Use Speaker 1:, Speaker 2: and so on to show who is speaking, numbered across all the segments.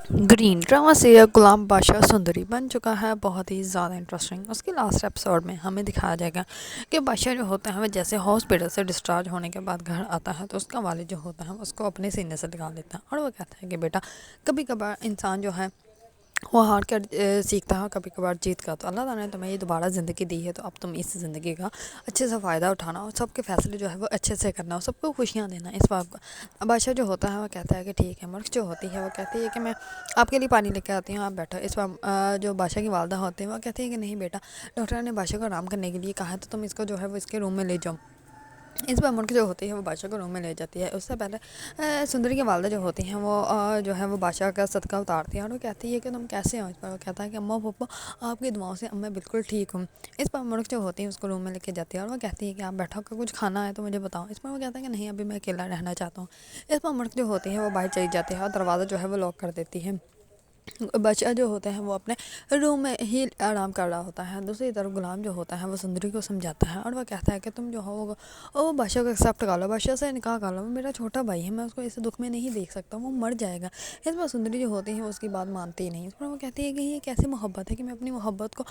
Speaker 1: Green drama serial Ghulam بادشاہ سندری بن چکا ہے بہت ہی زیادہ انٹرسٹنگ۔ اس کے لاسٹ ایپیسوڈ میں ہمیں دکھایا جائے گا کہ بادشاہ جو ہوتا ہے وہ جیسے ہاسپٹل سے ڈسچارج ہونے کے بعد گھر آتا ہے تو اس کا والد جو ہوتا ہے اس کو اپنے سینے سے لگا لیتا ہے اور وہ کہتا ہے کہ بیٹا کبھی کبھار انسان جو ہے وہ ہار کر سیکھتا ہے، کبھی کبھار جیت کا۔ تو اللہ تعالیٰ نے تمہیں یہ دوبارہ زندگی دی ہے تو اب تم اس زندگی کا اچھے سے فائدہ اٹھانا اور سب کے فیصلے جو ہے وہ اچھے سے کرنا اور سب کو خوشیاں دینا۔ اس بات کا بادشاہ جو ہوتا ہے وہ کہتا ہے کہ ٹھیک ہے۔ مرخ جو ہوتی ہے وہ کہتی ہے کہ میں آپ کے لیے پانی لے کے آتی ہوں، آپ بیٹھو۔ اس بار جو بادشاہ کی والدہ ہوتے ہیں وہ کہتے ہیں کہ نہیں بیٹا، ڈاکٹر نے بادشاہ کو آرام کرنے کے لیے کہا ہے تو تم اس کو جو ہے وہ اس کے روم میں لے جاؤ۔ اس بار مرغ جو ہوتی ہے وہ بادشاہ کو روم میں لے جاتی ہے۔ اس سے پہلے سندری کی والدہ جو ہوتی ہیں وہ جو ہے وہ بادشاہ کا صدقہ اتارتی ہیں اور وہ کہتی ہے کہ تم کیسے ہو؟ اس پر وہ کہتا ہے کہ اماں پپا آپ کی دعاؤں سے میں بالکل ٹھیک ہوں۔ اس پر مرغ جو ہوتی ہے اس کو روم میں لے کے جاتی ہے اور وہ کہتی ہے کہ آپ بیٹھو، کہ کچھ کھانا ہے تو مجھے بتاؤ۔ اس پر وہ کہتا ہے کہ نہیں ابھی میں اکیلا رہنا چاہتا ہوں۔ اس پر مرغ جو ہوتی ہے وہ باہر چلی جاتی ہے اور دروازہ جو ہے وہ لاک کر دیتی ہے۔ بادشاہ جو ہوتا ہے وہ اپنے روم میں ہی آرام کر رہا ہوتا ہے۔ دوسری طرف غلام جو ہوتا ہے وہ سندری کو سمجھاتا ہے اور وہ کہتا ہے کہ تم جو ہو وہ بادشاہ کو ایکسیپٹ کر لو، بادشاہ سے نکاح کر لو، وہ میرا چھوٹا بھائی ہے، میں اس کو اس دکھ میں نہیں دیکھ سکتا، وہ مر جائے گا۔ اس پر سندری جو ہوتی ہے اس کی بات مانتی ہی نہیں۔ اس پر وہ کہتی ہے کہ یہ کیسی محبت ہے کہ میں اپنی محبت کو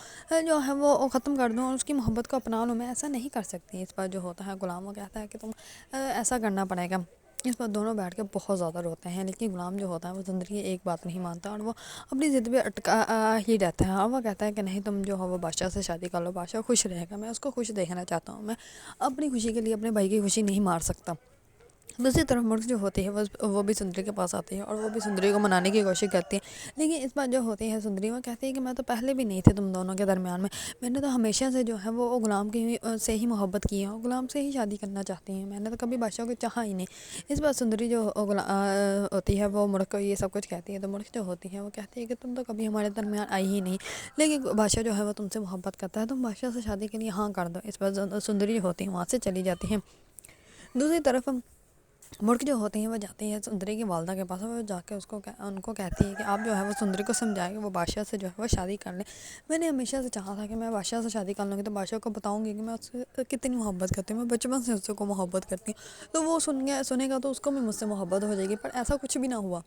Speaker 1: جو ہے وہ ختم کر دوں اور اس کی محبت کو اپنا لوں، میں ایسا نہیں کر سکتی۔ اس پر جو ہوتا ہے غلام وہ کہتا ہے کہ تم ایسا کرنا پڑے گا۔ اس پر دونوں بیٹھ کے بہت زیادہ روتے ہیں، لیکن غلام جو ہوتا ہے وہ زندگی کی ایک بات نہیں مانتا اور وہ اپنی ضد پہ اٹکا ہی رہتا ہے اور وہ کہتا ہے کہ نہیں تم جو ہو وہ بادشاہ سے شادی کر لو، بادشاہ خوش رہے گا، میں اس کو خوش دیکھنا چاہتا ہوں، میں اپنی خوشی کے لیے اپنے بھائی کی خوشی نہیں مار سکتا۔ دوسری طرف مرغ جو ہوتی ہے وہ بھی سندری کے پاس آتی ہے اور وہ بھی سندری کو منانے کی کوشش کرتی ہے، لیکن اس بات جو ہوتی ہے سندری وہ کہتی ہے کہ میں تو پہلے بھی نہیں تھے تم دونوں کے درمیان میں نے تو ہمیشہ سے جو ہے وہ غلام کی سے ہی محبت کی ہے اور غلام سے ہی شادی کرنا چاہتی ہیں، میں نے تو کبھی بادشاہ کو چاہا ہی نہیں۔ اس بات سندری جو ہوتی ہے وہ مرغ کو یہ سب کچھ کہتی ہے تو مرغ جو ہوتی ہے وہ کہتی ہے کہ تم تو کبھی ہمارے درمیان آئی ہی نہیں، لیکن بادشاہ جو ہے وہ تم سے محبت کرتا ہے، تم بادشاہ سے شادی کے لیے ہاں کر دو۔ اس پر سندری جو ہوتی ہے وہاں سے چلی جاتی ہے۔ دوسری طرف مرغ جو ہوتی ہیں وہ جاتی ہے سندری کی والدہ کے پاس اور وہ جا کے ان کو کہتی ہے کہ آپ جو ہے وہ سندری کو سمجھائیں کہ وہ بادشاہ سے جو ہے وہ شادی کر لیں، میں نے ہمیشہ سے چاہا تھا کہ میں بادشاہ سے شادی کر لوں گی تو بادشاہ کو بتاؤں گی کہ میں اس سے کتنی محبت کرتی ہوں، میں بچپن سے اس کو محبت کرتی ہوں، تو وہ سنے گا تو اس کو بھی مجھ سے محبت ہو جائے گی، پر ایسا کچھ بھی نہ ہوا۔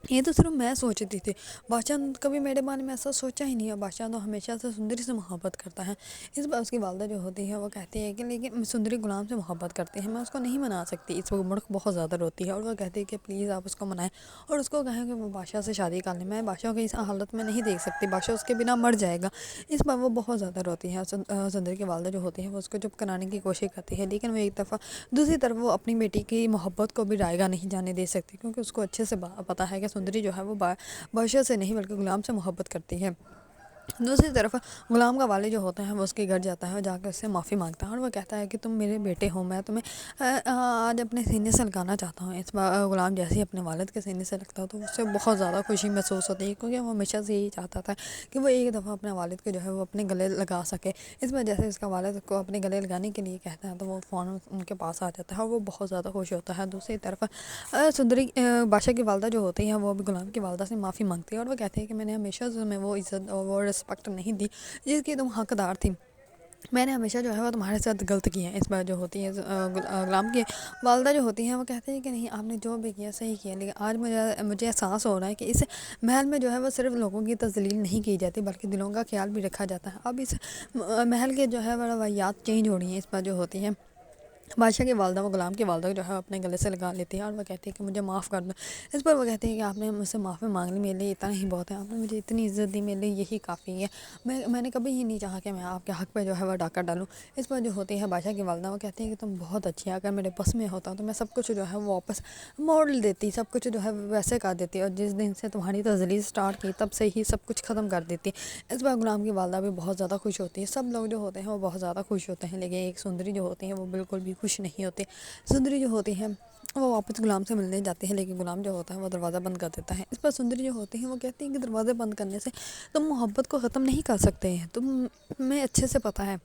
Speaker 1: یہ تو صرف میں سوچتی تھی، بادشاہ نے کبھی میرے بارے میں ایسا سوچا ہی نہیں ہے، بادشاہ تو ہمیشہ سے سندری سے محبت کرتا ہے۔ اس بار اس کی والدہ جو ہوتی ہے وہ کہتی ہے کہ لیکن سندری غلام سے محبت کرتی ہے، میں اس کو نہیں منا سکتی۔ اس وقت مرغ بہت زیادہ روتی ہے اور وہ کہتی ہے کہ پلیز آپ اس کو منائیں اور اس کو کہیں کہ وہ بادشاہ سے شادی کر لیں، میں بادشاہ کو اس حالت میں نہیں دیکھ سکتی، بادشاہ اس کے بنا مر جائے گا۔ اس بار وہ بہت زیادہ روتی ہے، سندری کی والدہ جو ہوتی ہے وہ اس کو چپ کرانے کی کوشش کرتی ہے، لیکن وہ ایک دفعہ دوسری طرف وہ اپنی بیٹی کی محبت کو بھی رائے گاہ نہیں جانے دے سکتی، کیونکہ اس کو اچھے سے پتہ ہے کہ سندری جو ہے وہ بادشاہ سے نہیں بلکہ غلام سے محبت کرتی ہے۔ دوسری طرف غلام کا والد جو ہوتا ہے وہ اس کے گھر جاتا ہے اور جا کے اس سے معافی مانگتا ہے اور وہ کہتا ہے کہ تم میرے بیٹے ہو، میں تمہیں آج اپنے سینے سے لگانا چاہتا ہوں۔ اس بار غلام جیسے ہی اپنے والد کے سینے سے لگتا ہے تو اس سے بہت زیادہ خوشی محسوس ہوتی ہے، کیونکہ وہ ہمیشہ سے یہی چاہتا تھا کہ وہ ایک دفعہ اپنے والد کو جو ہے وہ اپنے گلے لگا سکے۔ اس وجہ سے اس کا والد کو اپنے گلے لگانے کے لیے کہتا ہے تو وہ فوراً ان کے پاس آ جاتا ہے اور وہ بہت زیادہ خوش ہوتا ہے۔ دوسری طرف سندری بادشاہ کی والدہ جو ہوتی ہے وہ بھی غلام کی والدہ سے معافی مانگتی ہے اور وہ کہتی ہے کہ میں نے ہمیشہ تمہیں وہ عزت اور وہ رسپیکٹ نہیں دی جس کی تم حقدار تھی، میں نے ہمیشہ جو ہے وہ تمہارے ساتھ غلط کیا ہے۔ اس بار جو ہوتی ہے غلام کی والدہ جو ہوتی ہیں وہ کہتے ہیں کہ نہیں آپ نے جو بھی کیا صحیح کیا، لیکن آج مجھے احساس ہو رہا ہے کہ اس محل میں جو ہے وہ صرف لوگوں کی تذلیل نہیں کی جاتی بلکہ دلوں کا خیال بھی رکھا جاتا ہے۔ اب اس محل کے جو ہے وہ روایات چینج ہو رہی ہیں۔ اس بار جو ہوتی ہے بادشاہ کی والدہ وہ غلام کی والدہ جو ہے اپنے گلے سے لگا لیتی ہے اور وہ کہتی ہے کہ مجھے معاف کر دو۔ اس پر وہ کہتے ہیں کہ آپ نے مجھ سے معافی مانگ لی، میرے لیے اتنا ہی بہت ہے، آپ نے مجھے اتنی عزت دی، میرے لیے یہی کافی ہے، میں نے کبھی ہی نہیں چاہا کہ میں آپ کے حق پہ جو ہے وہ ڈاکہ ڈالوں۔ اس پر جو ہوتی ہے بادشاہ کی والدہ وہ کہتی ہے کہ تم بہت اچھی ہے، اگر میرے بس میں ہوتا تو میں سب کچھ جو ہے وہ واپس موڑ دیتی، سب کچھ جو ہے ویسے کر دیتی اور جس دن سے تمہاری تذلیل سٹارٹ کی تب سے ہی سب کچھ ختم کر دیتی۔ اس بار غلام کی والدہ بھی بہت زیادہ خوش ہوتی ہے، سب لوگ جو ہوتے ہیں وہ بہت زیادہ خوش ہوتے ہیں، لیکن ایک سندری جو ہوتی ہے وہ بالکل بھی خوش نہیں ہوتی۔ سندری جو ہوتی ہے وہ واپس غلام سے ملنے جاتی ہے، لیکن غلام جو ہوتا ہے وہ دروازہ بند کر دیتا ہے۔ اس پر سندری جو ہوتی ہے وہ کہتی ہے کہ دروازے بند کرنے سے تم محبت کو ختم نہیں کر سکتے ہیں، تمہیں اچھے سے پتہ ہے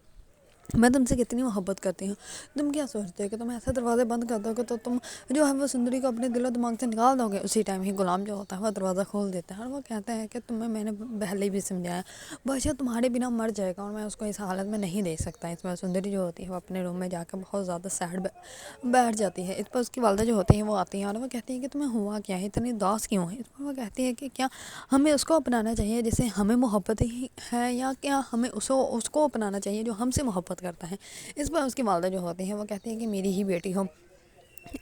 Speaker 1: میں تم سے کتنی محبت کرتی ہوں، تم کیا سوچتے ہو کہ تم ایسے دروازے بند کر دو گے تو تم جو ہے وہ سندری کو اپنے دل و دماغ سے نکال دو گے؟ اسی ٹائم ہی غلام جو ہوتا ہے وہ دروازہ کھول دیتا ہے اور وہ کہتا ہے کہ تمہیں میں نے پہلے بھی سمجھایا، بادشاہ تمہارے بنا مر جائے گا اور میں اس کو اس حالت میں نہیں دیکھ سکتا۔ اس پر سندری جو ہوتی ہے وہ اپنے روم میں جا کے بہت زیادہ سیڈ بیٹھ جاتی ہے۔ اس پر اس کی والدہ جو ہوتی ہیں وہ آتی ہیں اور وہ کہتی ہیں کہ تمہیں ہوا کیا ہے، اتنی اداس کیوں ہے؟ اس پر وہ کہتی ہے کہ کیا ہمیں اس کو اپنانا چاہیے جسے ہمیں محبت ہی ہے، یا کیا ہمیں اس کو اپنانا چاہیے جو ہم سے محبت کرتا ہے؟ اس پر اس کی والدہ جو ہوتی ہیں وہ کہتی ہیں کہ میری ہی بیٹی ہو،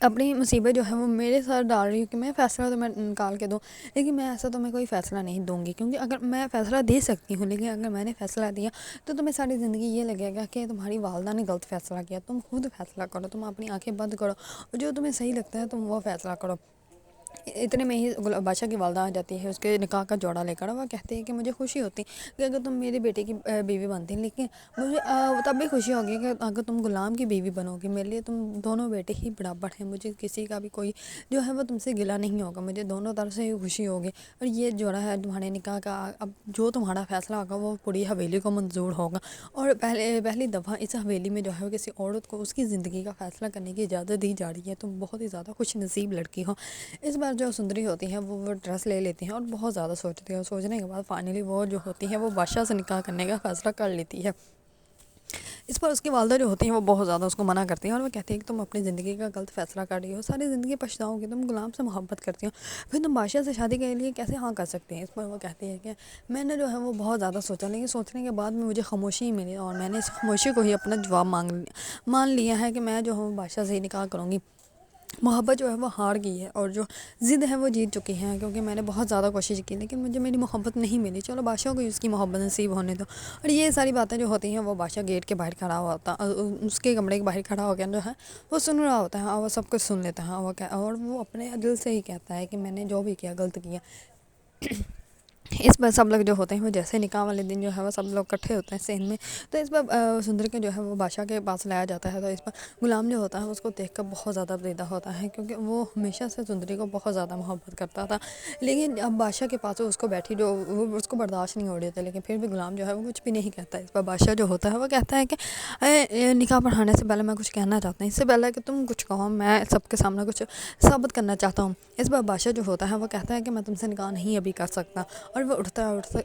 Speaker 1: اپنی مصیبت جو ہے وہ میرے ساتھ ڈال رہی ہوں کہ میں فیصلہ تو میں نکال کے دوں، لیکن میں ایسا تمہیں کوئی فیصلہ نہیں دوں گی، کیونکہ اگر میں فیصلہ دے سکتی ہوں لیکن اگر میں نے فیصلہ دیا تو تمہیں ساری زندگی یہ لگے گا کہ تمہاری والدہ نے غلط فیصلہ کیا۔ تم خود فیصلہ کرو، تم اپنی آنکھیں بند کرو اور جو تمہیں صحیح لگتا ہے تم وہ فیصلہ کرو۔ اتنے میں ہی بادشاہ کی والدہ آ جاتی ہے اس کے نکاح کا جوڑا لے کر، وہ کہتی ہے کہ مجھے خوشی ہوتی کہ اگر تم میرے بیٹے کی بیوی بنتی، لیکن مجھے تب بھی خوشی ہوگی کہ اگر تم غلام کی بیوی بنو گی، میرے لیے تم دونوں بیٹے ہی برابر ہیں، مجھے کسی کا بھی کوئی جو ہے وہ تم سے گلہ نہیں ہوگا، مجھے دونوں طرف سے ہی خوشی ہوگی، اور یہ جوڑا ہے تمہارے نکاح کا، اب جو تمہارا فیصلہ ہوگا وہ پوری حویلی کو منظور ہوگا، اور پہلی دفعہ اس حویلی میں جو ہے وہ کسی عورت کو اس کی زندگی کا فیصلہ کرنے کی اجازت دی جا رہی ہے، تم بہت ہی زیادہ خوش نصیب لڑکی ہو۔ اس بار جو سندری ہوتی ہیں وہ ڈریس لے لیتی ہیں اور بہت زیادہ سوچتی ہیں، اور سوچنے کے بعد فائنلی وہ جو ہوتی ہے وہ بادشاہ سے نکاح کرنے کا فیصلہ کر لیتی ہے۔ اس پر اس کی والدہ جو ہوتی ہیں وہ بہت زیادہ اس کو منع کرتی ہیں اور وہ کہتی ہیں کہ تم اپنی زندگی کا غلط فیصلہ کر رہی ہو، ساری زندگی پچھتاؤ گی، تم غلام سے محبت کرتی ہو، پھر تم بادشاہ سے شادی کے لیے کیسے ہاں کر سکتے ہیں؟ اس پر وہ کہتی ہے کہ میں نے جو ہے وہ بہت زیادہ سوچا، لیکن سوچنے کے بعد میں مجھے خاموشی ہی ملی اور میں نے اس خاموشی کو ہی اپنا جواب مان لیا ہے کہ میں جو ہوں بادشاہ سے ہی نکاح کروں گی۔ محبت جو ہے وہ ہار گئی ہے اور جو ضد ہے وہ جیت چکی ہے، کیونکہ میں نے بہت زیادہ کوشش کی لیکن مجھے میری محبت نہیں ملی، چلو بادشاہ کو ہی اس کی محبت نصیب ہونے دو۔ اور یہ ساری باتیں جو ہوتی ہیں وہ بادشاہ گیٹ کے باہر کھڑا ہوا ہوتا، اس کے کمرے کے باہر کھڑا ہو گیا جو ہے وہ سن رہا ہوتا ہے، اور وہ سب کچھ سن لیتا ہے، اور وہ اپنے دل سے ہی کہتا ہے کہ میں نے جو بھی کیا غلط کیا۔ اس پر سب لوگ جو ہوتے ہیں وہ جیسے نکاح والے دن جو ہے وہ سب لوگ اکٹھے ہوتے ہیں سین میں، تو اس پر سندر کے جو ہے وہ بادشاہ کے پاس لایا جاتا ہے، تو اس پر غلام جو ہوتا ہے اس کو دیکھ کر بہت زیادہ پیدا ہوتا ہے، کیونکہ وہ ہمیشہ سے سندری کو بہت زیادہ محبت کرتا تھا، لیکن اب بادشاہ کے پاس اس کو بیٹھی جو وہ اس کو برداشت نہیں ہو رہی تھی، لیکن پھر بھی غلام جو ہے وہ کچھ بھی نہیں کہتا۔ اس پر بادشاہ جو ہوتا ہے وہ کہتا ہے کہ نکاح پڑھانے سے پہلے میں کچھ کہنا چاہتا ہوں، اس سے پہلے کہ تم کچھ کہو میں سب کے سامنے کچھ ثابت کرنا چاہتا ہوں۔ اس پر بادشاہ جو ہوتا ہے وہ کہتا ہے کہ میں تم سے نکاح نہیں ابھی کر سکتا، اور وہ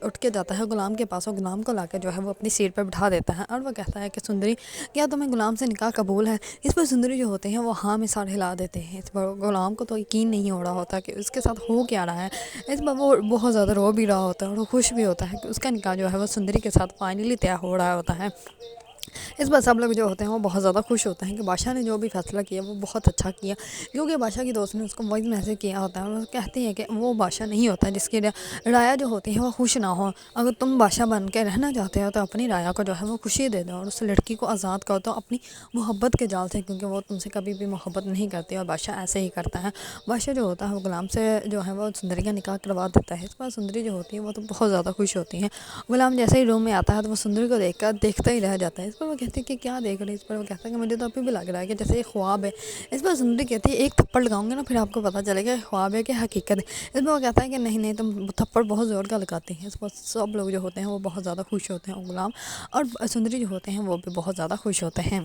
Speaker 1: اٹھ کے جاتا ہے غلام کے پاس، اور غلام کو لا کے جو ہے وہ اپنی سیٹ پہ بٹھا دیتا ہے، اور وہ کہتا ہے کہ سندری کیا تمہیں غلام سے نکاح قبول ہے؟ اس پر سندری جو ہوتے ہیں وہ ہاں میں سر ہلا دیتے ہیں۔ اس پر غلام کو تو یقین نہیں ہو رہا ہوتا کہ اس کے ساتھ ہو کیا رہا ہے، اس پر وہ بہت زیادہ رو بھی رہا ہوتا ہے اور وہ خوش بھی ہوتا ہے کہ اس کا نکاح جو ہے وہ سندری کے ساتھ فائنلی طے ہو رہا ہوتا ہے۔ اس پر سب لوگ جو ہوتے ہیں وہ بہت زیادہ خوش ہوتے ہیں کہ بادشاہ نے جو بھی فیصلہ کیا وہ بہت اچھا کیا، کیونکہ بادشاہ کی دوست نے اس کو وائس میسج کیا ہوتا ہے، وہ کہتی ہے کہ وہ بادشاہ نہیں ہوتا جس کی رایا جو ہوتی ہے وہ خوش نہ ہو، اگر تم بادشاہ بن کے رہنا چاہتے ہو تو اپنی رایا کو جو ہے وہ خوشی دے دو اور اس لڑکی کو آزاد کر دو اپنی محبت کے جال سے، کیونکہ وہ تم سے کبھی بھی محبت نہیں کرتی، اور بادشاہ ایسے ہی کرتا ہے۔ بادشاہ جو ہوتا ہے وہ غلام سے جو ہے وہ سندری کا نکاح کروا دیتا ہے۔ اس پر سندری جو ہوتی ہے وہ تو بہت زیادہ خوش ہوتی ہیں، غلام جیسے ہی روم میں آتا ہے تو وہ سندری کو دیکھ کر دیکھتا ہی رہ جاتا ہے۔ اس پر وہ کہتی ہے کہ کیا دیکھ رہے ہیں؟ اس پر وہ کہتا ہے کہ مجھے تو ابھی بھی لگ رہا ہے کہ جیسے یہ خواب ہے۔ اس پر سندری کہتی ہے ایک تھپڑ لگاؤں گے نا پھر آپ کو پتہ چلے گا خواب ہے کہ حقیقت ہے۔ اس پر وہ کہتا ہے کہ نہیں تم تھپڑ بہت زور کا لگاتے ہیں۔ اس پر سب لوگ جو ہوتے ہیں وہ بہت زیادہ خوش ہوتے ہیں، غلام اور سندری جو ہوتے ہیں وہ بھی بہت زیادہ خوش ہوتے ہیں۔